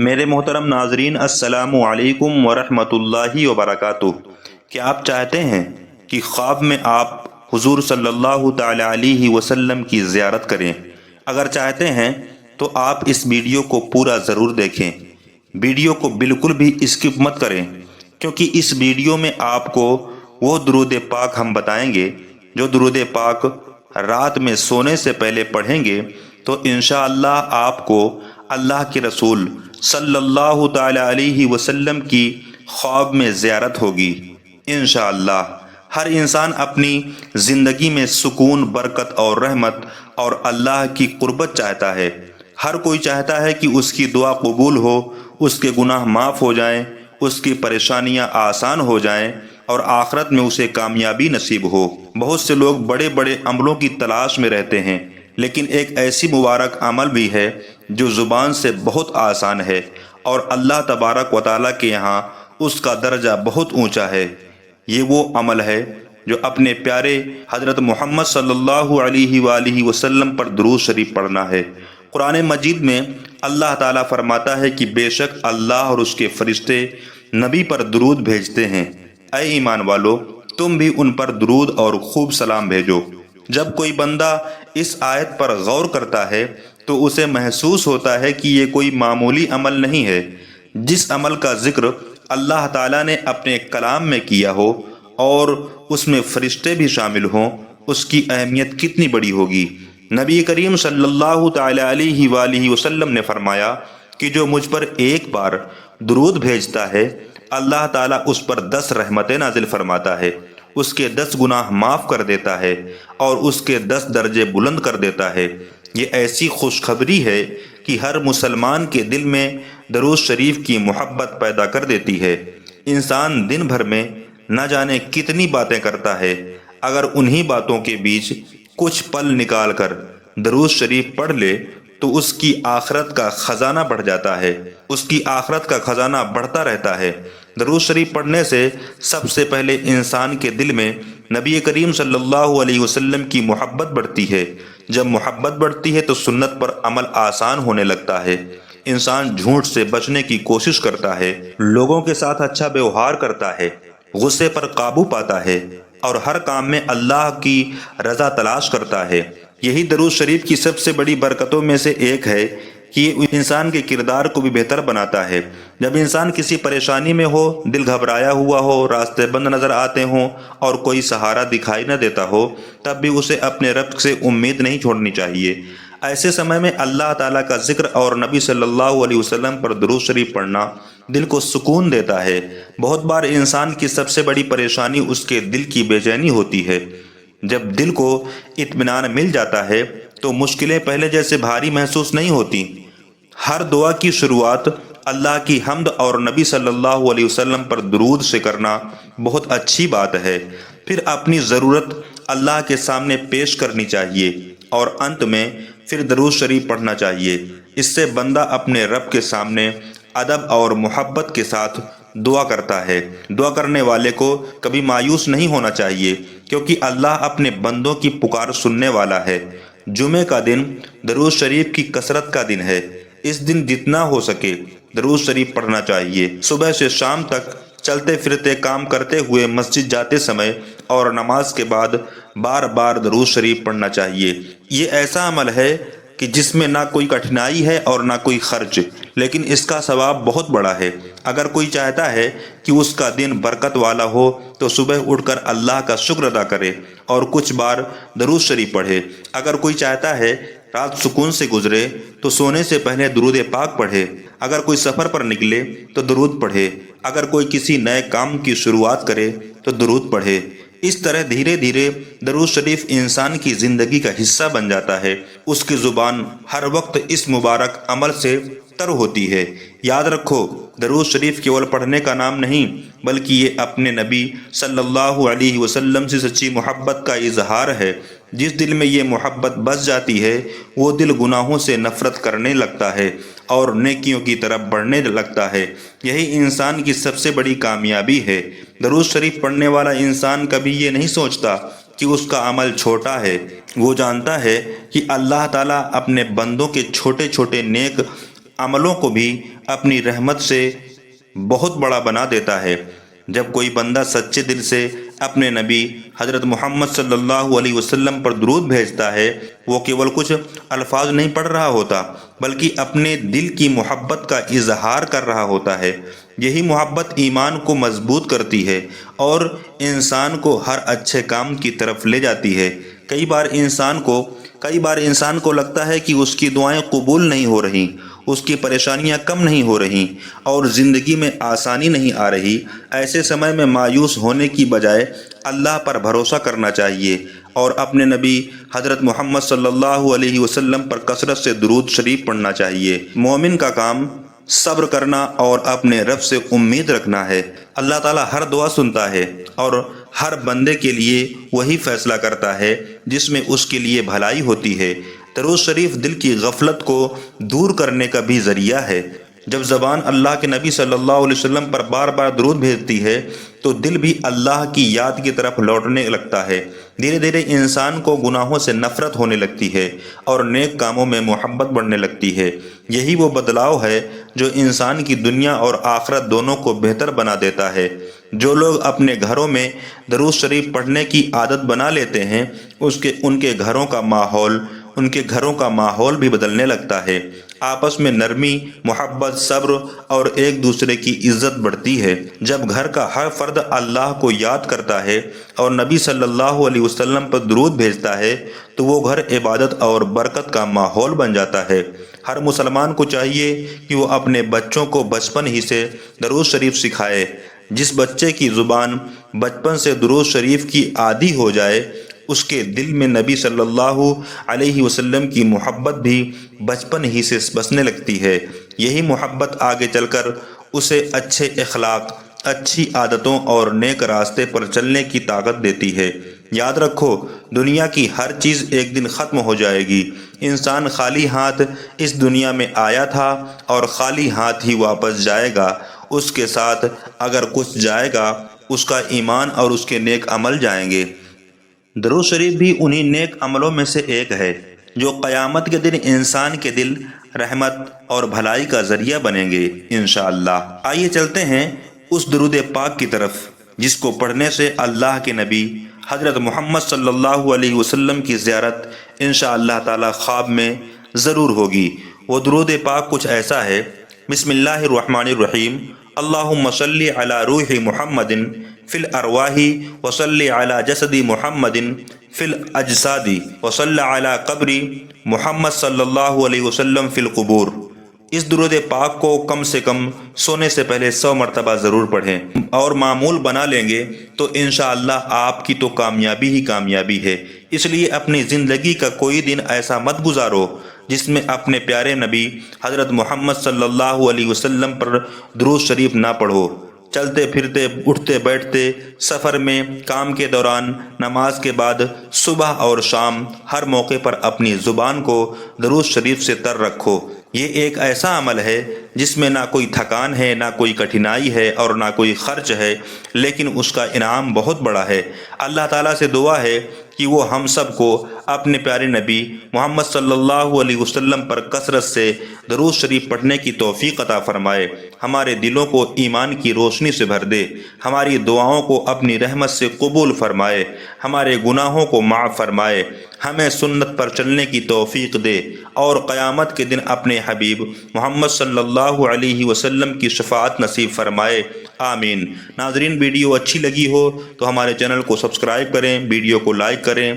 میرے محترم ناظرین، السلام علیکم ورحمۃ اللہ وبرکاتہ۔ کیا آپ چاہتے ہیں کہ خواب میں آپ حضور صلی اللہ تعالی علیہ وسلم کی زیارت کریں؟ اگر چاہتے ہیں تو آپ اس ویڈیو کو پورا ضرور دیکھیں۔ ویڈیو کو بالکل بھی اسکپ مت کریں، کیونکہ اس ویڈیو میں آپ کو وہ درود پاک ہم بتائیں گے جو درود پاک رات میں سونے سے پہلے پڑھیں گے تو انشاءاللہ آپ کو اللہ کے رسول صلی اللہ تعالی علیہ وسلم کی خواب میں زیارت ہوگی۔ انشاءاللہ ہر انسان اپنی زندگی میں سکون، برکت اور رحمت اور اللہ کی قربت چاہتا ہے۔ ہر کوئی چاہتا ہے کہ اس کی دعا قبول ہو، اس کے گناہ معاف ہو جائیں، اس کی پریشانیاں آسان ہو جائیں اور آخرت میں اسے کامیابی نصیب ہو۔ بہت سے لوگ بڑے بڑے عملوں کی تلاش میں رہتے ہیں، لیکن ایک ایسی مبارک عمل بھی ہے جو زبان سے بہت آسان ہے اور اللہ تبارک و تعالیٰ کے یہاں اس کا درجہ بہت اونچا ہے۔ یہ وہ عمل ہے جو اپنے پیارے حضرت محمد صلی اللہ علیہ وآلہ وسلم پر درود شریف پڑھنا ہے۔ قرآن مجید میں اللہ تعالیٰ فرماتا ہے کہ بے شک اللہ اور اس کے فرشتے نبی پر درود بھیجتے ہیں۔ اے ایمان والو، تم بھی ان پر درود اور خوب سلام بھیجو۔ جب کوئی بندہ اس آیت پر غور کرتا ہے تو اسے محسوس ہوتا ہے کہ یہ کوئی معمولی عمل نہیں ہے۔ جس عمل کا ذکر اللہ تعالیٰ نے اپنے کلام میں کیا ہو اور اس میں فرشتے بھی شامل ہوں، اس کی اہمیت کتنی بڑی ہوگی۔ نبی کریم صلی اللہ تعالی علیہ وآلہ وسلم نے فرمایا کہ جو مجھ پر ایک بار درود بھیجتا ہے، اللہ تعالیٰ اس پر 10 رحمتیں نازل فرماتا ہے، اس کے 10 گناہ معاف کر دیتا ہے اور اس کے 10 درجے بلند کر دیتا ہے۔ یہ ایسی خوشخبری ہے کہ ہر مسلمان کے دل میں درود شریف کی محبت پیدا کر دیتی ہے۔ انسان دن بھر میں نہ جانے کتنی باتیں کرتا ہے، اگر انہی باتوں کے بیچ کچھ پل نکال کر درود شریف پڑھ لے تو اس کی آخرت کا خزانہ بڑھ جاتا ہے، اس کی آخرت کا خزانہ بڑھتا رہتا ہے۔ درود شریف پڑھنے سے سب سے پہلے انسان کے دل میں نبی کریم صلی اللہ علیہ وسلم کی محبت بڑھتی ہے۔ جب محبت بڑھتی ہے تو سنت پر عمل آسان ہونے لگتا ہے۔ انسان جھوٹ سے بچنے کی کوشش کرتا ہے، لوگوں کے ساتھ اچھا ویوہار کرتا ہے، غصے پر قابو پاتا ہے اور ہر کام میں اللہ کی رضا تلاش کرتا ہے۔ یہی درود شریف کی سب سے بڑی برکتوں میں سے ایک ہے کہ یہ انسان کے کردار کو بھی بہتر بناتا ہے۔ جب انسان کسی پریشانی میں ہو، دل گھبرایا ہوا ہو، راستے بند نظر آتے ہوں اور کوئی سہارا دکھائی نہ دیتا ہو، تب بھی اسے اپنے رب سے امید نہیں چھوڑنی چاہیے۔ ایسے سمے میں اللہ تعالیٰ کا ذکر اور نبی صلی اللہ علیہ وسلم پر درود شریف پڑھنا دل کو سکون دیتا ہے۔ بہت بار انسان کی سب سے بڑی پریشانی اس کے دل کی بے چینی ہوتی ہے۔ جب دل کو اطمینان مل جاتا ہے تو مشکلیں پہلے جیسے بھاری محسوس نہیں ہوتی۔ ہر دعا کی شروعات اللہ کی حمد اور نبی صلی اللہ علیہ وسلم پر درود سے کرنا بہت اچھی بات ہے۔ پھر اپنی ضرورت اللہ کے سامنے پیش کرنی چاہیے اور انت میں پھر درود شریف پڑھنا چاہیے۔ اس سے بندہ اپنے رب کے سامنے ادب اور محبت کے ساتھ دعا کرتا ہے۔ دعا کرنے والے کو کبھی مایوس نہیں ہونا چاہیے، کیونکہ اللہ اپنے بندوں کی پکار سننے والا ہے۔ جمعے کا دن درود شریف کی کثرت کا دن ہے۔ اس دن جتنا ہو سکے درود شریف پڑھنا چاہیے۔ صبح سے شام تک چلتے پھرتے کام کرتے ہوئے، مسجد جاتے سمے اور نماز کے بعد بار بار درود شریف پڑھنا چاہیے۔ یہ ایسا عمل ہے کہ جس میں نہ کوئی کٹھنائی ہے اور نہ کوئی خرچ، لیکن اس کا ثواب بہت بڑا ہے۔ اگر کوئی چاہتا ہے کہ اس کا دن برکت والا ہو تو صبح اٹھ کر اللہ کا شکر ادا کرے اور کچھ بار درود شریف پڑھے۔ اگر کوئی چاہتا ہے رات سکون سے گزرے تو سونے سے پہلے درود پاک پڑھے۔ اگر کوئی سفر پر نکلے تو درود پڑھے۔ اگر کوئی کسی نئے کام کی شروعات کرے تو درود پڑھے۔ اس طرح دھیرے دھیرے درود شریف انسان کی زندگی کا حصہ بن جاتا ہے۔ اس کی زبان ہر وقت اس مبارک عمل سے تر ہوتی ہے۔ یاد رکھو، درود شریف کیول پڑھنے کا نام نہیں، بلکہ یہ اپنے نبی صلی اللہ علیہ وسلم سے سچی محبت کا اظہار ہے۔ جس دل میں یہ محبت بس جاتی ہے وہ دل گناہوں سے نفرت کرنے لگتا ہے اور نیکیوں کی طرف بڑھنے لگتا ہے۔ یہی انسان کی سب سے بڑی کامیابی ہے۔ درود شریف پڑھنے والا انسان کبھی یہ نہیں سوچتا کہ اس کا عمل چھوٹا ہے۔ وہ جانتا ہے کہ اللہ تعالیٰ اپنے بندوں کے چھوٹے چھوٹے نیک عملوں کو بھی اپنی رحمت سے بہت بڑا بنا دیتا ہے۔ جب کوئی بندہ سچے دل سے اپنے نبی حضرت محمد صلی اللہ علیہ وسلم پر درود بھیجتا ہے، وہ کیول کچھ الفاظ نہیں پڑھ رہا ہوتا بلکہ اپنے دل کی محبت کا اظہار کر رہا ہوتا ہے۔ یہی محبت ایمان کو مضبوط کرتی ہے اور انسان کو ہر اچھے کام کی طرف لے جاتی ہے۔ کئی بار انسان کو لگتا ہے کہ اس کی دعائیں قبول نہیں ہو رہی، اس کی پریشانیاں کم نہیں ہو رہی اور زندگی میں آسانی نہیں آ رہی۔ ایسے سمے میں مایوس ہونے کی بجائے اللہ پر بھروسہ کرنا چاہیے اور اپنے نبی حضرت محمد صلی اللہ علیہ وسلم پر کثرت سے درود شریف پڑھنا چاہیے۔ مومن کا کام صبر کرنا اور اپنے رب سے امید رکھنا ہے۔ اللہ تعالیٰ ہر دعا سنتا ہے اور ہر بندے کے لیے وہی فیصلہ کرتا ہے جس میں اس کے لیے بھلائی ہوتی ہے۔ درود شریف دل کی غفلت کو دور کرنے کا بھی ذریعہ ہے۔ جب زبان اللہ کے نبی صلی اللہ علیہ وسلم پر بار بار درود بھیجتی ہے تو دل بھی اللہ کی یاد کی طرف لوٹنے لگتا ہے۔ دھیرے دھیرے انسان کو گناہوں سے نفرت ہونے لگتی ہے اور نیک کاموں میں محبت بڑھنے لگتی ہے۔ یہی وہ بدلاؤ ہے جو انسان کی دنیا اور آخرت دونوں کو بہتر بنا دیتا ہے۔ جو لوگ اپنے گھروں میں درود شریف پڑھنے کی عادت بنا لیتے ہیں ان کے گھروں کا ماحول بھی بدلنے لگتا ہے۔ آپس میں نرمی، محبت، صبر اور ایک دوسرے کی عزت بڑھتی ہے۔ جب گھر کا ہر فرد اللہ کو یاد کرتا ہے اور نبی صلی اللہ علیہ وسلم پر درود بھیجتا ہے تو وہ گھر عبادت اور برکت کا ماحول بن جاتا ہے۔ ہر مسلمان کو چاہیے کہ وہ اپنے بچوں کو بچپن ہی سے درود شریف سکھائے۔ جس بچے کی زبان بچپن سے درود شریف کی عادی ہو جائے اس کے دل میں نبی صلی اللہ علیہ وسلم کی محبت بھی بچپن ہی سے بسنے لگتی ہے۔ یہی محبت آگے چل کر اسے اچھے اخلاق، اچھی عادتوں اور نیک راستے پر چلنے کی طاقت دیتی ہے۔ یاد رکھو، دنیا کی ہر چیز ایک دن ختم ہو جائے گی۔ انسان خالی ہاتھ اس دنیا میں آیا تھا اور خالی ہاتھ ہی واپس جائے گا۔ اس کے ساتھ اگر کچھ جائے گا اس کا ایمان اور اس کے نیک عمل جائیں گے۔ درود شریف بھی انہی نیک عملوں میں سے ایک ہے جو قیامت کے دن انسان کے دل رحمت اور بھلائی کا ذریعہ بنیں گے انشاءاللہ۔ آئیے چلتے ہیں اس درود پاک کی طرف جس کو پڑھنے سے اللہ کے نبی حضرت محمد صلی اللہ علیہ وسلم کی زیارت انشاءاللہ تعالی خواب میں ضرور ہوگی۔ وہ درود پاک کچھ ایسا ہے: بسم اللہ الرحمن الرحیم، اللہم صلی علی روح محمد فی الارواح وصلی علی جسد محمد فی الاجساد وصلی علی قبر محمد صلی اللہ علیہ وسلم فی القبور۔ اس درود پاک کو کم سے کم سونے سے پہلے 100 مرتبہ ضرور پڑھیں اور معمول بنا لیں گے تو انشاءاللہ آپ کی تو کامیابی ہی کامیابی ہے۔ اس لیے اپنی زندگی کا کوئی دن ایسا مت گزارو جس میں اپنے پیارے نبی حضرت محمد صلی اللہ علیہ وسلم پر درود شریف نہ پڑھو۔ چلتے پھرتے، اٹھتے بیٹھتے، سفر میں، کام کے دوران، نماز کے بعد، صبح اور شام، ہر موقع پر اپنی زبان کو درود شریف سے تر رکھو۔ یہ ایک ایسا عمل ہے جس میں نہ کوئی تھکان ہے، نہ کوئی کٹھنائی ہے اور نہ کوئی خرچ ہے، لیکن اس کا انعام بہت بڑا ہے۔ اللہ تعالیٰ سے دعا ہے کہ وہ ہم سب کو اپنے پیارے نبی محمد صلی اللہ علیہ وسلم پر کثرت سے درود شریف پڑھنے کی توفیق عطا فرمائے، ہمارے دلوں کو ایمان کی روشنی سے بھر دے، ہماری دعاؤں کو اپنی رحمت سے قبول فرمائے، ہمارے گناہوں کو معاف فرمائے، ہمیں سنت پر چلنے کی توفیق دے اور قیامت کے دن اپنے حبیب محمد صلی اللہ علیہ وسلم کی شفاعت نصیب فرمائے، آمین۔ ناظرین، ویڈیو اچھی لگی ہو تو ہمارے چینل کو سبسکرائب کریں، ویڈیو کو لائک کریں۔